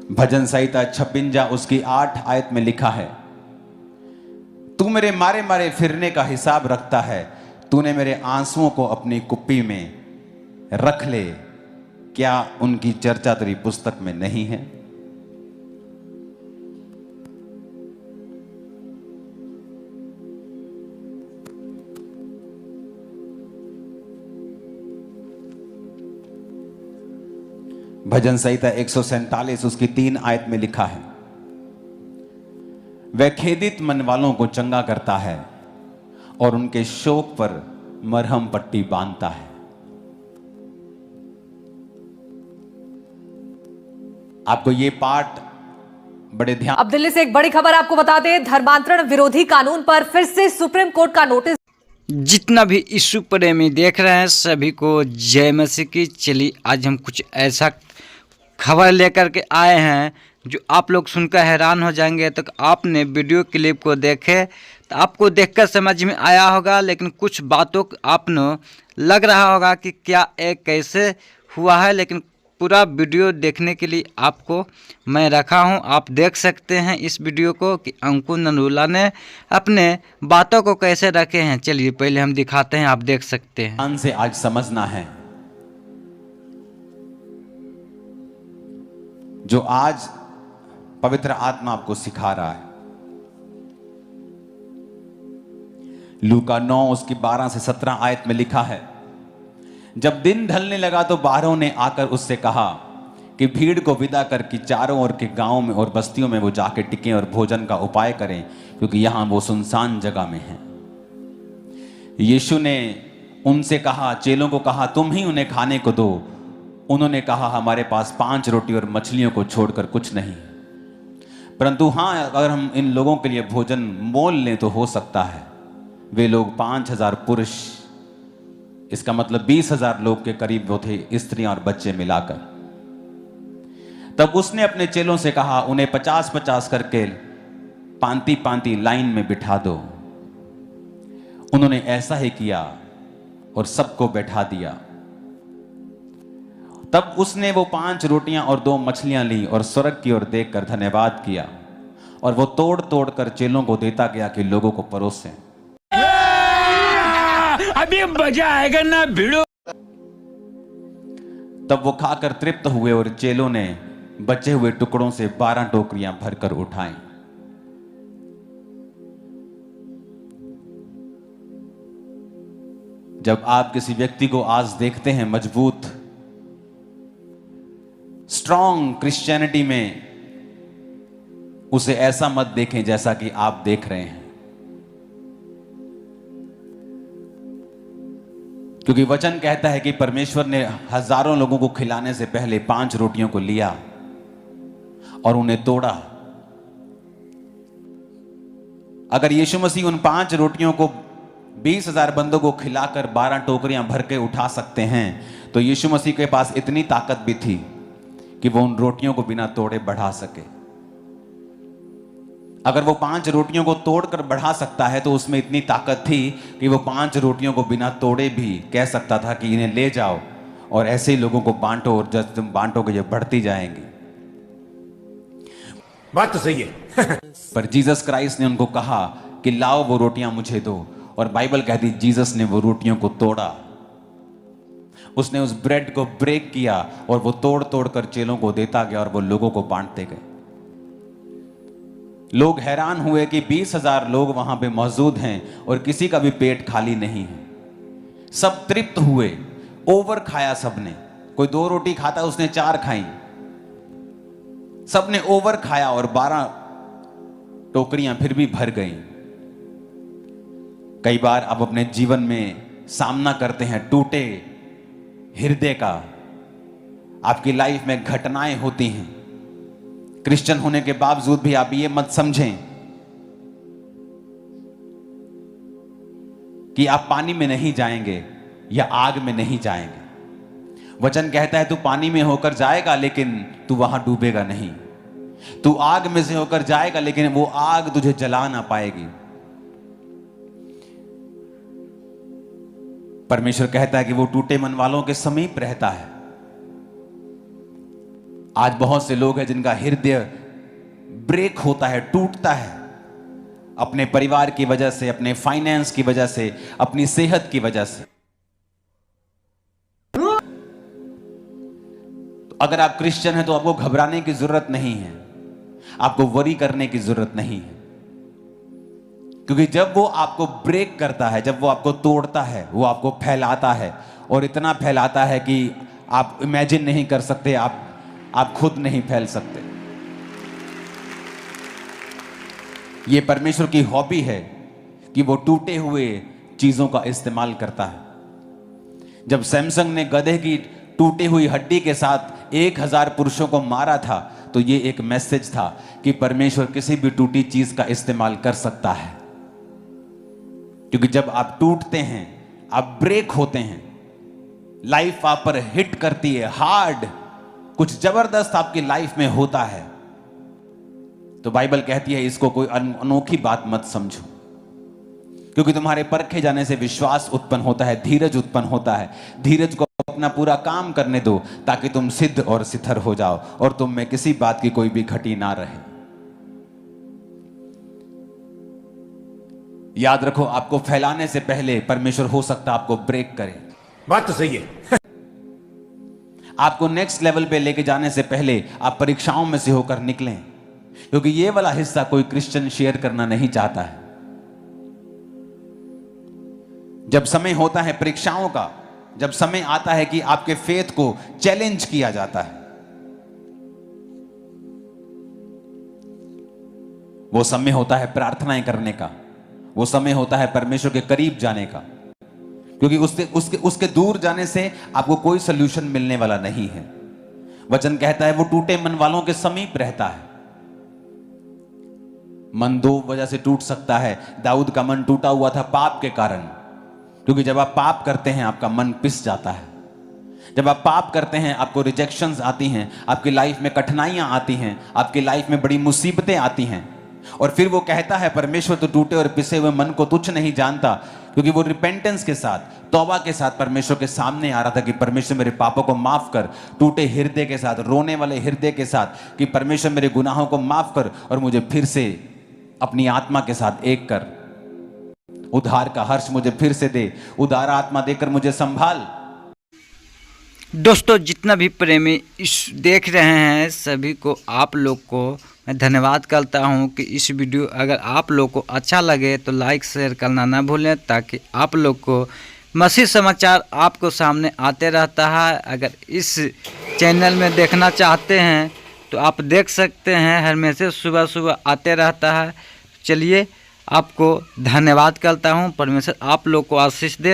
भजन संहिता 56 उसकी 8 आयत में लिखा है, तू मेरे मारे मारे फिरने का हिसाब रखता है, तूने मेरे आंसुओं को अपनी कुप्पी में रख ले, क्या उनकी चर्चा तेरी पुस्तक में नहीं है? भजन संहिता 147 उसकी 3 आयत में लिखा है, वह खेदित मन वालों को चंगा करता है और उनके शोक पर मरहम पट्टी बांधता है। आपको ये पाठ बड़े ध्यान। अब दिल्ली से एक बड़ी खबर आपको बता दें, धर्मांतरण विरोधी कानून पर फिर से सुप्रीम कोर्ट का नोटिस। जितना भी यीशु प्रेमी देख रहे हैं सभी को जय मसीह की। चलिए आज हम कुछ ऐसा खबर लेकर के आए हैं जो आप लोग सुनकर हैरान हो जाएंगे। तो आपने वीडियो क्लिप को देखे तो आपको देखकर समझ में आया होगा, लेकिन कुछ बातों आपने लग रहा होगा कि क्या एक कैसे हुआ है, लेकिन पूरा वीडियो देखने के लिए आपको मैं रखा हूं। आप देख सकते हैं इस वीडियो को कि अंकुर नरूला ने अपने बातों को कैसे रखे हैं। चलिए पहले हम दिखाते हैं, आप देख सकते हैं। ध्यान से आज समझना है, जो आज पवित्र आत्मा आपको सिखा रहा है। लूका 9 उसकी 12 से 17 आयत में लिखा है, जब दिन ढलने लगा तो बारहों ने आकर उससे कहा कि भीड़ को विदा कर कि चारों ओर के गांवों में और बस्तियों में वो जाके टिकें और भोजन का उपाय करें, क्योंकि यहां वो सुनसान जगह में हैं। यीशु ने उनसे कहा, चेलों को कहा, तुम ही उन्हें खाने को दो। उन्होंने कहा, हमारे पास 5 रोटी और मछलियों को छोड़कर कुछ नहीं, परंतु हाँ, अगर हम इन लोगों के लिए भोजन मोल लें तो हो सकता है। वे लोग 5000 पुरुष, इसका मतलब 20,000 लोग के करीब वो थे, स्त्रियां और बच्चे मिलाकर। तब उसने अपने चेलों से कहा, उन्हें 50-50 करके पांति पांति लाइन में बिठा दो। उन्होंने ऐसा ही किया और सबको बैठा दिया। तब उसने वो 5 रोटियां और 2 मछलियां ली और स्वर्ग की ओर देखकर धन्यवाद किया, और वो तोड़ तोड़ कर चेलों को देता गया कि लोगों को परोसें। अभी मजा आएगा ना भिड़ो। तब वो खाकर तृप्त हुए और चेलों ने बचे हुए टुकड़ों से 12 टोकरियां भरकर उठाई। जब आप किसी व्यक्ति को आज देखते हैं मजबूत स्ट्रॉन्ग क्रिश्चियनिटी में, उसे ऐसा मत देखें जैसा कि आप देख रहे हैं, क्योंकि वचन कहता है कि परमेश्वर ने हजारों लोगों को खिलाने से पहले 5 रोटियों को लिया और उन्हें तोड़ा। अगर यीशु मसीह उन 5 रोटियों को 20,000 बंदों को खिलाकर 12 टोकरियां भर के उठा सकते हैं, तो यीशु मसीह के पास इतनी ताकत भी थी कि वो उन रोटियों को बिना तोड़े बढ़ा सके। अगर वो 5 रोटियों को तोड़कर बढ़ा सकता है तो उसमें इतनी ताकत थी कि वो 5 रोटियों को बिना तोड़े भी कह सकता था कि इन्हें ले जाओ और ऐसे ही लोगों को बांटो, और जब तुम बांटोगे ये बढ़ती जाएंगी। बात तो सही है। पर जीसस क्राइस्ट ने उनको कहा कि लाओ वो रोटियां मुझे दो, और बाइबल कहती जीसस ने वो रोटियों को तोड़ा। उसने उस ब्रेड को ब्रेक किया और वो तोड़ तोड़ कर चेलों को देता गया और वो लोगों को बांटते गए। लोग हैरान हुए कि 20,000 लोग वहां पे मौजूद हैं और किसी का भी पेट खाली नहीं है। सब तृप्त हुए, ओवर खाया सबने। कोई 2 रोटी खाता, उसने 4 खाई। सबने ओवर खाया और 12 टोकरियां फिर भी भर गई। कई बार आप अपने जीवन में सामना करते हैं टूटे हृदय का। आपकी लाइफ में घटनाएं होती हैं। क्रिश्चियन होने के बावजूद भी आप ये मत समझें कि आप पानी में नहीं जाएंगे या आग में नहीं जाएंगे। वचन कहता है तू पानी में होकर जाएगा लेकिन तू वहां डूबेगा नहीं। तू आग में से होकर जाएगा लेकिन वो आग तुझे जला ना पाएगी। परमेश्वर कहता है कि वो टूटे मन वालों के समीप रहता है। आज बहुत से लोग हैं जिनका हृदय ब्रेक होता है, टूटता है, अपने परिवार की वजह से, अपने फाइनेंस की वजह से, अपनी सेहत की वजह से। तो अगर आप क्रिश्चियन हैं तो आपको घबराने की जरूरत नहीं है, आपको वरी करने की जरूरत नहीं है, क्योंकि जब वो आपको ब्रेक करता है, जब वो आपको तोड़ता है, वो आपको फैलाता है, और इतना फैलाता है कि आप इमेजिन नहीं कर सकते, आप खुद नहीं फैल सकते। ये परमेश्वर की हॉबी है कि वो टूटे हुए चीजों का इस्तेमाल करता है। जब सैमसंग ने गधे की टूटी हुई हड्डी के साथ 1000 पुरुषों को मारा था, तो ये एक मैसेज था कि परमेश्वर किसी भी टूटी चीज का इस्तेमाल कर सकता है। क्योंकि जब आप टूटते हैं, आप ब्रेक होते हैं, लाइफ आप पर हिट करती है, हार्ड, कुछ जबरदस्त आपकी लाइफ में होता है, तो बाइबल कहती है इसको कोई अनोखी बात मत समझो, क्योंकि तुम्हारे परखे जाने से विश्वास उत्पन्न होता है, धीरज उत्पन्न होता है। धीरज को अपना पूरा काम करने दो ताकि तुम सिद्ध और सिथर हो जाओ और तुम में किसी बात की कोई भी घटी ना रहे। याद रखो, आपको फैलाने से पहले परमेश्वर हो सकता है आपको ब्रेक करे। बात तो सही है। आपको नेक्स्ट लेवल पे लेके जाने से पहले आप परीक्षाओं में से होकर निकलें, क्योंकि ये वाला हिस्सा कोई क्रिश्चियन शेयर करना नहीं चाहता है। जब समय होता है परीक्षाओं का, जब समय आता है कि आपके फेथ को चैलेंज किया जाता है, वो समय होता है प्रार्थनाएं करने का, वो समय होता है परमेश्वर के करीब जाने का, क्योंकि उसके दूर जाने से आपको कोई सल्यूशन मिलने वाला नहीं है। वचन कहता है वो टूटे मन वालों के समीप रहता है। मन दो वजह से टूट सकता है। दाऊद का मन टूटा हुआ था पाप के कारण, क्योंकि जब आप पाप करते हैं आपका मन पिस जाता है। जब आप पाप करते हैं आपको रिजेक्शंस आती हैं, आपकी लाइफ में कठिनाइयां आती हैं, आपकी लाइफ में बड़ी मुसीबतें आती हैं। और फिर वो कहता है परमेश्वर तो टूटे और पिसे हुए मन को तुच्छ नहीं जानता, क्योंकि वो रिपेंटेंस के साथ, तौबा के साथ परमेश्वर के सामने आ रहा था कि परमेश्वर मेरे पापों को माफ कर, टूटे हृदय के साथ, रोने वाले हृदय के साथ, कि परमेश्वर मेरे गुनाहों को माफ कर और मुझे फिर से अपनी आत्मा के साथ एक कर, उद्धार का हर्ष मुझे फिर से दे, उदार आत्मा देकर मुझे संभाल। दोस्तों, जितना भी प्रेमी इस देख रहे हैं सभी को, आप लोग को मैं धन्यवाद करता हूं कि इस वीडियो अगर आप लोग को अच्छा लगे तो लाइक शेयर करना ना भूलें, ताकि आप लोग को मसीह समाचार आपको सामने आते रहता है। अगर इस चैनल में देखना चाहते हैं तो आप देख सकते हैं, हर मैसेज सुबह सुबह आते रहता है। चलिए, आपको धन्यवाद करता हूं, परमेश्वर आप लोग को आशीष दे।